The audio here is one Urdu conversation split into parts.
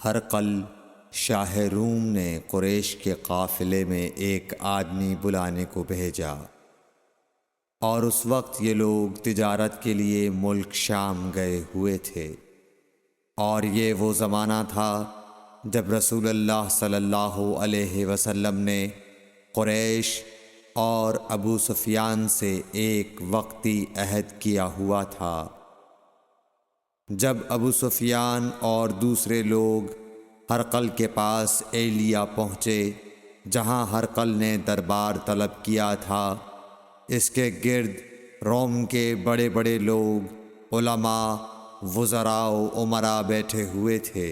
ہرقل شاہ روم نے قریش کے قافلے میں ایک آدمی بلانے کو بھیجا، اور اس وقت یہ لوگ تجارت کے لیے ملک شام گئے ہوئے تھے، اور یہ وہ زمانہ تھا جب رسول اللہ صلی اللہ علیہ وسلم نے قریش اور ابو سفیان سے ایک وقتی عہد کیا ہوا تھا۔ جب ابو سفیان اور دوسرے لوگ ہرقل کے پاس ایلیا پہنچے جہاں ہرقل نے دربار طلب کیا تھا، اس کے گرد روم کے بڑے بڑے لوگ، علماء، وزراء و امراء بیٹھے ہوئے تھے۔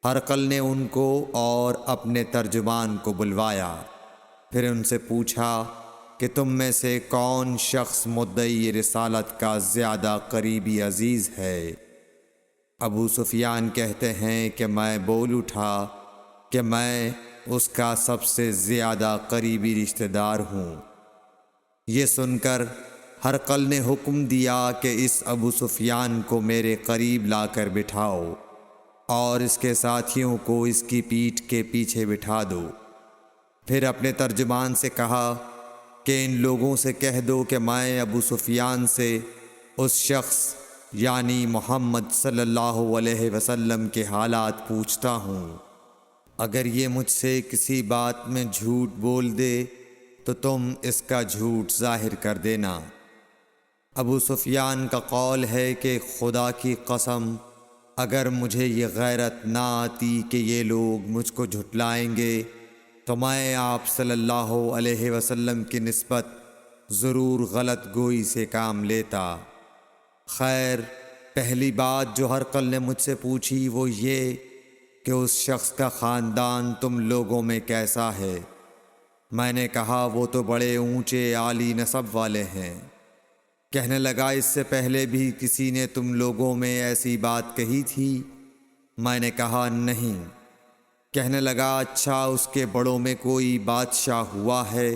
ہرقل نے ان کو اور اپنے ترجمان کو بلوایا، پھر ان سے پوچھا کہ تم میں سے کون شخص مدعی رسالت کا زیادہ قریبی عزیز ہے؟ ابو سفیان کہتے ہیں کہ میں بول اٹھا کہ میں اس کا سب سے زیادہ قریبی رشتہ دار ہوں۔ یہ سن کر ہرقل نے حکم دیا کہ اس ابو سفیان کو میرے قریب لا کر بٹھاؤ اور اس کے ساتھیوں کو اس کی پیٹھ کے پیچھے بٹھا دو۔ پھر اپنے ترجمان سے کہا کہ ان لوگوں سے کہہ دو کہ میں ابو سفیان سے اس شخص یعنی محمد صلی اللہ علیہ وسلم کے حالات پوچھتا ہوں۔ اگر یہ مجھ سے کسی بات میں جھوٹ بول دے تو تم اس کا جھوٹ ظاہر کر دینا۔ ابو سفیان کا قول ہے کہ خدا کی قسم، اگر مجھے یہ غیرت نہ آتی کہ یہ لوگ مجھ کو جھٹلائیں گے تو میں آپ صلی اللہ علیہ وسلم کی نسبت ضرور غلط گوئی سے کام لیتا۔ خیر، پہلی بات جو ہرقل نے مجھ سے پوچھی وہ یہ کہ اس شخص کا خاندان تم لوگوں میں کیسا ہے؟ میں نے کہا وہ تو بڑے اونچے عالی نسب والے ہیں۔ کہنے لگا اس سے پہلے بھی کسی نے تم لوگوں میں ایسی بات کہی تھی؟ میں نے کہا نہیں۔ کہنے لگا اچھا اس کے بڑوں میں کوئی بادشاہ ہوا ہے؟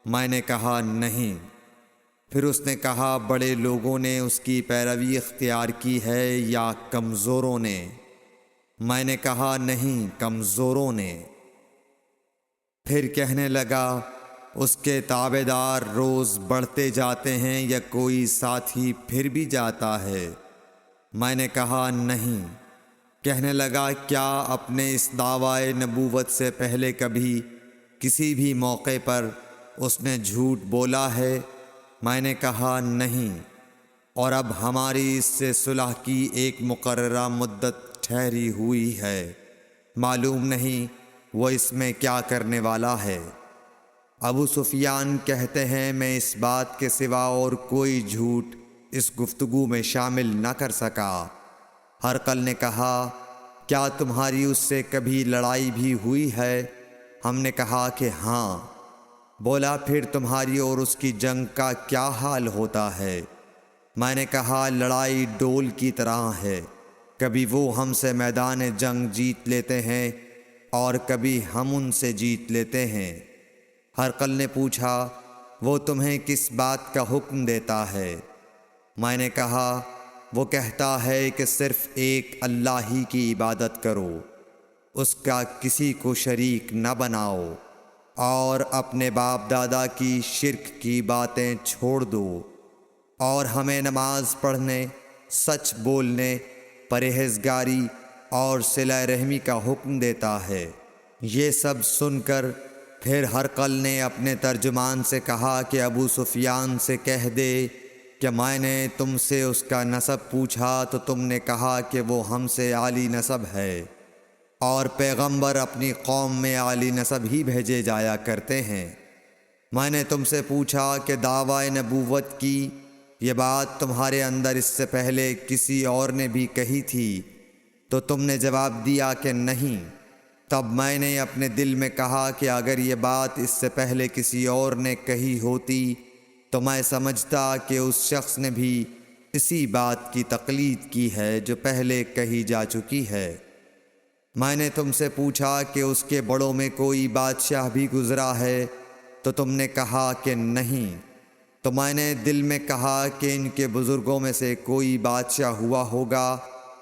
میں نے کہا نہیں۔ پھر اس نے کہا بڑے لوگوں نے اس کی پیروی اختیار کی ہے یا کمزوروں نے؟ میں نے کہا نہیں، کمزوروں نے۔ پھر کہنے لگا اس کے تابع دار روز بڑھتے جاتے ہیں یا کوئی ساتھی پھر بھی جاتا ہے؟ میں نے کہا نہیں۔ کہنے لگا کیا اپنے اس دعوی نبوت سے پہلے کبھی کسی بھی موقع پر اس نے جھوٹ بولا ہے؟ میں نے کہا نہیں، اور اب ہماری اس سے صلح کی ایک مقررہ مدت ٹھہری ہوئی ہے، معلوم نہیں وہ اس میں کیا کرنے والا ہے۔ ابو سفیان کہتے ہیں میں اس بات کے سوا اور کوئی جھوٹ اس گفتگو میں شامل نہ کر سکا۔ ہرقل نے کہا کیا تمہاری اس سے کبھی لڑائی بھی ہوئی ہے؟ ہم نے کہا کہ ہاں۔ بولا پھر تمہاری اور اس کی جنگ کا کیا حال ہوتا ہے؟ میں نے کہا لڑائی ڈول کی طرح ہے، کبھی وہ ہم سے میدان جنگ جیت لیتے ہیں اور کبھی ہم ان سے جیت لیتے ہیں۔ ہرقل نے پوچھا وہ تمہیں کس بات کا حکم دیتا ہے؟ میں نے کہا وہ کہتا ہے کہ صرف ایک اللہ ہی کی عبادت کرو، اس کا کسی کو شریک نہ بناؤ، اور اپنے باپ دادا کی شرک کی باتیں چھوڑ دو، اور ہمیں نماز پڑھنے، سچ بولنے، پرہیزگاری اور صلہ رحمی کا حکم دیتا ہے۔ یہ سب سن کر پھر ہرقل نے اپنے ترجمان سے کہا کہ ابو سفیان سے کہہ دے کہ میں نے تم سے اس کا نسب پوچھا تو تم نے کہا کہ وہ ہم سے عالی نسب ہے، اور پیغمبر اپنی قوم میں عالی نسب ہی بھیجے جایا کرتے ہیں۔ میں نے تم سے پوچھا کہ دعوی نبوت کی یہ بات تمہارے اندر اس سے پہلے کسی اور نے بھی کہی تھی؟ تو تم نے جواب دیا کہ نہیں۔ تب میں نے اپنے دل میں کہا کہ اگر یہ بات اس سے پہلے کسی اور نے کہی ہوتی تو میں سمجھتا کہ اس شخص نے بھی اسی بات کی تقلید کی ہے جو پہلے کہی جا چکی ہے۔ میں نے تم سے پوچھا کہ اس کے بڑوں میں کوئی بادشاہ بھی گزرا ہے تو تم نے کہا کہ نہیں۔ تو میں نے دل میں کہا کہ ان کے بزرگوں میں سے کوئی بادشاہ ہوا ہوگا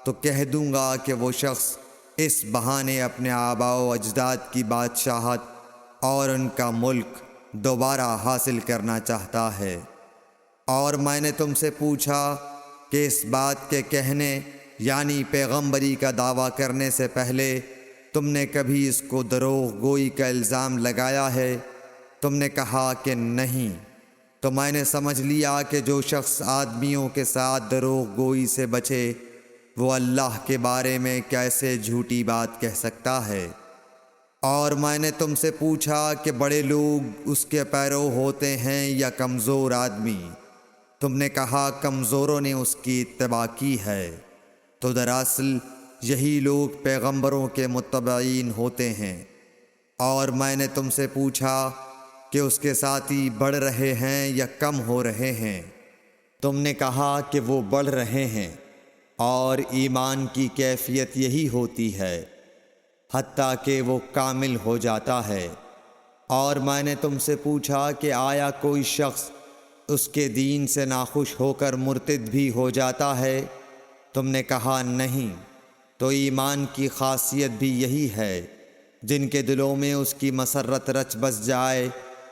تو کہہ دوں گا کہ وہ شخص اس بہانے اپنے آباء و اجداد کی بادشاہت اور ان کا ملک دوبارہ حاصل کرنا چاہتا ہے۔ اور میں نے تم سے پوچھا کہ اس بات کے کہنے یعنی پیغمبری کا دعویٰ کرنے سے پہلے تم نے کبھی اس کو دروغ گوئی کا الزام لگایا ہے؟ تم نے کہا کہ نہیں۔ تو میں نے سمجھ لیا کہ جو شخص آدمیوں کے ساتھ دروغ گوئی سے بچے وہ اللہ کے بارے میں کیسے جھوٹی بات کہہ سکتا ہے۔ اور میں نے تم سے پوچھا کہ بڑے لوگ اس کے پیرو ہوتے ہیں یا کمزور آدمی؟ تم نے کہا کمزوروں نے اس کی اتباع کی ہے۔ تو دراصل یہی لوگ پیغمبروں کے متبعین ہوتے ہیں۔ اور میں نے تم سے پوچھا کہ اس کے ساتھی بڑھ رہے ہیں یا کم ہو رہے ہیں؟ تم نے کہا کہ وہ بڑھ رہے ہیں، اور ایمان کی کیفیت یہی ہوتی ہے حتیٰ کہ وہ کامل ہو جاتا ہے۔ اور میں نے تم سے پوچھا کہ آیا کوئی شخص اس کے دین سے ناخوش ہو کر مرتد بھی ہو جاتا ہے؟ تم نے کہا نہیں۔ تو ایمان کی خاصیت بھی یہی ہے، جن کے دلوں میں اس کی مسرت رچ بس جائے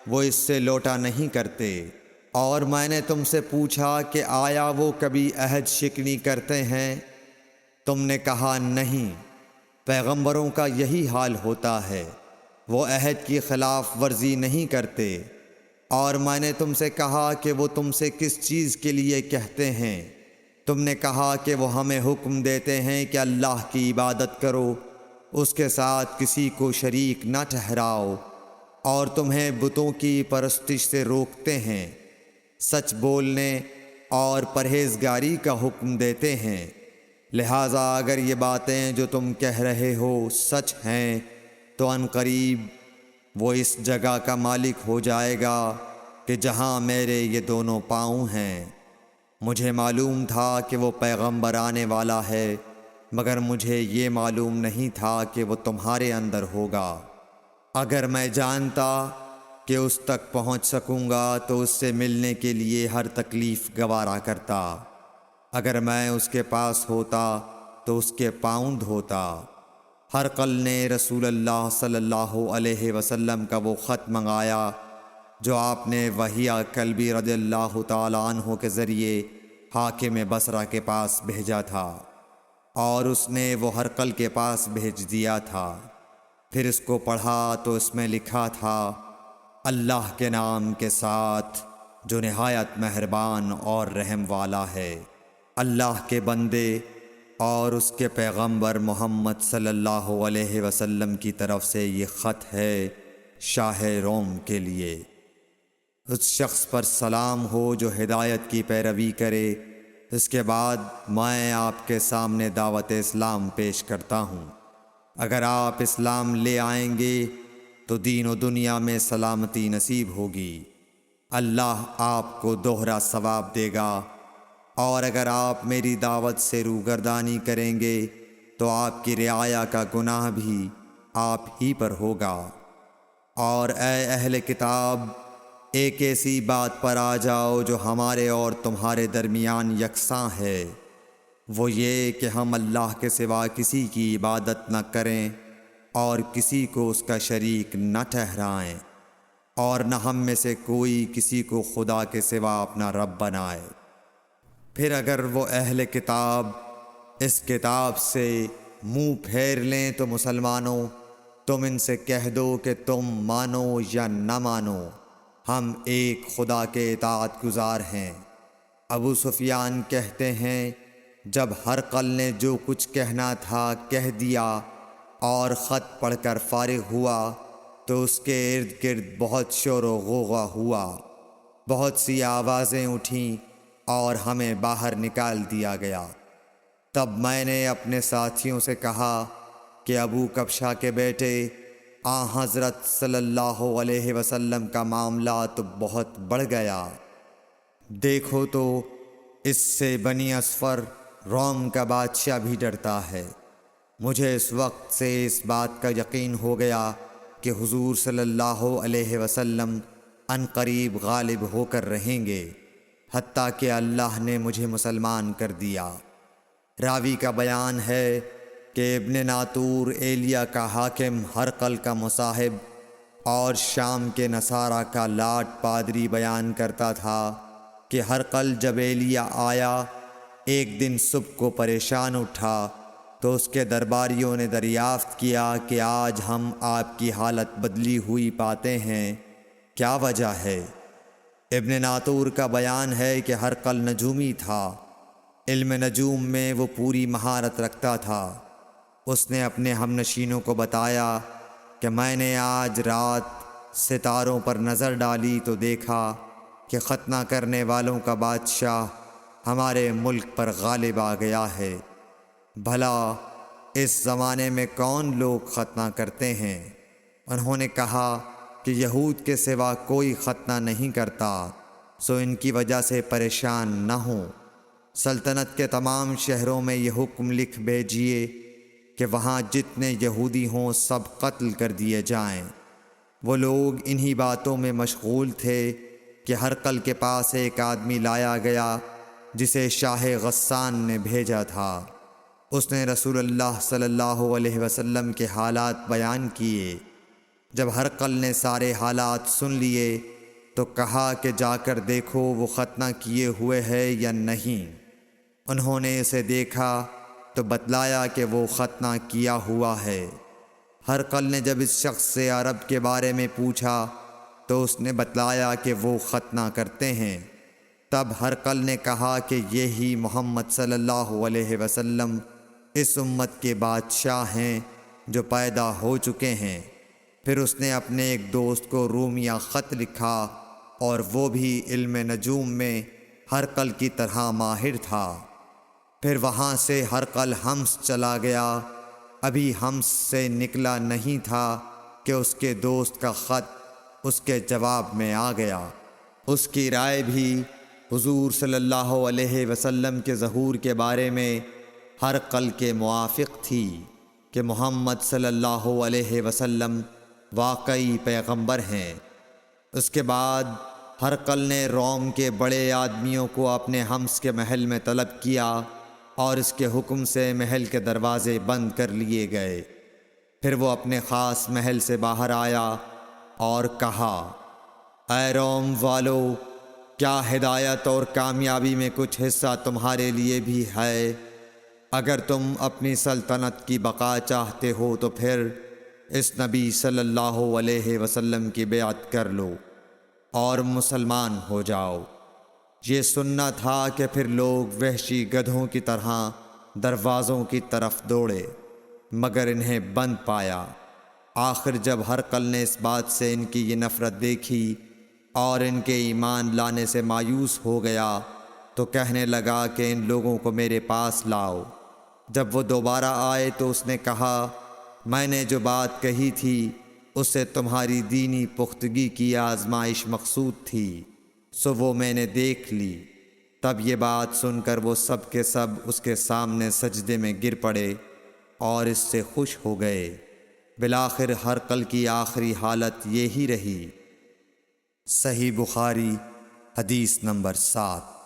وہ اس سے لوٹا نہیں کرتے۔ اور میں نے تم سے پوچھا کہ آیا وہ کبھی عہد شکنی کرتے ہیں؟ تم نے کہا نہیں۔ پیغمبروں کا یہی حال ہوتا ہے، وہ عہد کی خلاف ورزی نہیں کرتے۔ اور میں نے تم سے کہا کہ وہ تم سے کس چیز کے لیے کہتے ہیں؟ تم نے کہا کہ وہ ہمیں حکم دیتے ہیں کہ اللہ کی عبادت کرو، اس کے ساتھ کسی کو شریک نہ ٹھہراؤ، اور تمہیں بتوں کی پرستش سے روکتے ہیں، سچ بولنے اور پرہیزگاری کا حکم دیتے ہیں۔ لہٰذا اگر یہ باتیں جو تم کہہ رہے ہو سچ ہیں تو عنقریب وہ اس جگہ کا مالک ہو جائے گا کہ جہاں میرے یہ دونوں پاؤں ہیں۔ مجھے معلوم تھا کہ وہ پیغمبر آنے والا ہے، مگر مجھے یہ معلوم نہیں تھا کہ وہ تمہارے اندر ہوگا۔ اگر میں جانتا کہ اس تک پہنچ سکوں گا تو اس سے ملنے کے لیے ہر تکلیف گوارا کرتا۔ اگر میں اس کے پاس ہوتا تو اس کے پاؤں دھوتا۔ ہرقل نے رسول اللہ صلی اللہ علیہ وسلم کا وہ خط منگایا جو آپ نے وحیہ کلبی رضی اللہ تعالیٰ عنہ کے ذریعے حاکم بصرہ کے پاس بھیجا تھا، اور اس نے وہ ہرقل کے پاس بھیج دیا تھا۔ پھر اس کو پڑھا تو اس میں لکھا تھا، اللہ کے نام کے ساتھ جو نہایت مہربان اور رحم والا ہے۔ اللہ کے بندے اور اس کے پیغمبر محمد صلی اللہ علیہ وسلم کی طرف سے یہ خط ہے شاہ روم کے لیے۔ اس شخص پر سلام ہو جو ہدایت کی پیروی کرے۔ اس کے بعد میں آپ کے سامنے دعوت اسلام پیش کرتا ہوں۔ اگر آپ اسلام لے آئیں گے تو دین و دنیا میں سلامتی نصیب ہوگی، اللہ آپ کو دوہرا ثواب دے گا۔ اور اگر آپ میری دعوت سے روگردانی کریں گے تو آپ کی رعایا کا گناہ بھی آپ ہی پر ہوگا۔ اور اے اہل کتاب، ایک ایسی بات پر آ جاؤ جو ہمارے اور تمہارے درمیان یکساں ہے، وہ یہ کہ ہم اللہ کے سوا کسی کی عبادت نہ کریں اور کسی کو اس کا شریک نہ ٹھہرائیں، اور نہ ہم میں سے کوئی کسی کو خدا کے سوا اپنا رب بنائے۔ پھر اگر وہ اہل کتاب اس کتاب سے منہ پھیر لیں تو مسلمانوں، تم ان سے کہہ دو کہ تم مانو یا نہ مانو، ہم ایک خدا کے اطاعت گزار ہیں۔ ابو سفیان کہتے ہیں، جب ہرقل نے جو کچھ کہنا تھا کہہ دیا اور خط پڑھ کر فارغ ہوا تو اس کے ارد گرد بہت شور و غوغا ہوا، بہت سی آوازیں اٹھیں اور ہمیں باہر نکال دیا گیا۔ تب میں نے اپنے ساتھیوں سے کہا کہ ابو کبشہ کے بیٹے حضرت صلی اللہ علیہ وسلم کا معاملہ تو بہت بڑھ گیا۔ دیکھو تو اس سے بنی اصفر روم کا بادشاہ بھی ڈرتا ہے۔ مجھے اس وقت سے اس بات کا یقین ہو گیا کہ حضور صلی اللہ علیہ وسلم عنقریب غالب ہو کر رہیں گے، حتیٰ کہ اللہ نے مجھے مسلمان کر دیا۔ راوی کا بیان ہے کہ ابن ناطور ایلیا کا حاکم ہرقل کا مصاحب اور شام کے نصارہ کا لاٹ پادری بیان کرتا تھا کہ ہرقل جب ایلیا آیا ایک دن صبح کو پریشان اٹھا تو اس کے درباریوں نے دریافت کیا کہ آج ہم آپ کی حالت بدلی ہوئی پاتے ہیں، کیا وجہ ہے؟ ابن ناطور کا بیان ہے کہ ہرقل نجومی تھا، علم نجوم میں وہ پوری مہارت رکھتا تھا۔ اس نے اپنے ہمنشینوں کو بتایا کہ میں نے آج رات ستاروں پر نظر ڈالی تو دیکھا کہ ختنہ کرنے والوں کا بادشاہ ہمارے ملک پر غالب آ گیا ہے۔ بھلا اس زمانے میں کون لوگ ختنہ کرتے ہیں؟ انہوں نے کہا کہ یہود کے سوا کوئی ختنہ نہیں کرتا، سو ان کی وجہ سے پریشان نہ ہوں۔ سلطنت کے تمام شہروں میں یہ حکم لکھ بھیجیے کہ وہاں جتنے یہودی ہوں سب قتل کر دیے جائیں۔ وہ لوگ انہی باتوں میں مشغول تھے کہ ہرقل کے پاس ایک آدمی لایا گیا جسے شاہ غسان نے بھیجا تھا۔ اس نے رسول اللہ صلی اللہ علیہ وسلم کے حالات بیان کیے۔ جب ہرقل نے سارے حالات سن لیے تو کہا کہ جا کر دیکھو وہ ختنہ کیے ہوئے ہے یا نہیں۔ انہوں نے اسے دیکھا تو بتلایا کہ وہ ختنہ کیا ہوا ہے۔ ہرقل نے جب اس شخص سے عرب کے بارے میں پوچھا تو اس نے بتلایا کہ وہ ختنہ کرتے ہیں۔ تب ہرقل نے کہا کہ یہی محمد صلی اللہ علیہ وسلم اس امت کے بادشاہ ہیں جو پیدا ہو چکے ہیں۔ پھر اس نے اپنے ایک دوست کو رومیہ خط لکھا اور وہ بھی علم نجوم میں ہرقل کی طرح ماہر تھا۔ پھر وہاں سے ہرقل حمص چلا گیا۔ ابھی حمص سے نکلا نہیں تھا کہ اس کے دوست کا خط اس کے جواب میں آ گیا۔ اس کی رائے بھی حضور صلی اللہ علیہ وسلم کے ظہور کے بارے میں ہرقل کے موافق تھی کہ محمد صلی اللہ علیہ وسلم واقعی پیغمبر ہیں۔ اس کے بعد ہرقل نے روم کے بڑے آدمیوں کو اپنے حمص کے محل میں طلب کیا اور اس کے حکم سے محل کے دروازے بند کر لیے گئے۔ پھر وہ اپنے خاص محل سے باہر آیا اور کہا، اے روم والو، کیا ہدایت اور کامیابی میں کچھ حصہ تمہارے لیے بھی ہے؟ اگر تم اپنی سلطنت کی بقا چاہتے ہو تو پھر اس نبی صلی اللہ علیہ وسلم کی بیعت کر لو اور مسلمان ہو جاؤ۔ یہ سننا تھا کہ پھر لوگ وحشی گدھوں کی طرح دروازوں کی طرف دوڑے، مگر انہیں بند پایا۔ آخر جب ہرقل نے اس بات سے ان کی یہ نفرت دیکھی اور ان کے ایمان لانے سے مایوس ہو گیا تو کہنے لگا کہ ان لوگوں کو میرے پاس لاؤ۔ جب وہ دوبارہ آئے تو اس نے کہا، میں نے جو بات کہی تھی اس سے تمہاری دینی پختگی کی آزمائش مقصود تھی، سو وہ میں نے دیکھ لی۔ تب یہ بات سن کر وہ سب کے سب اس کے سامنے سجدے میں گر پڑے اور اس سے خوش ہو گئے۔ بالآخر ہرقل کی آخری حالت یہی رہی۔ صحیح بخاری حدیث نمبر 7۔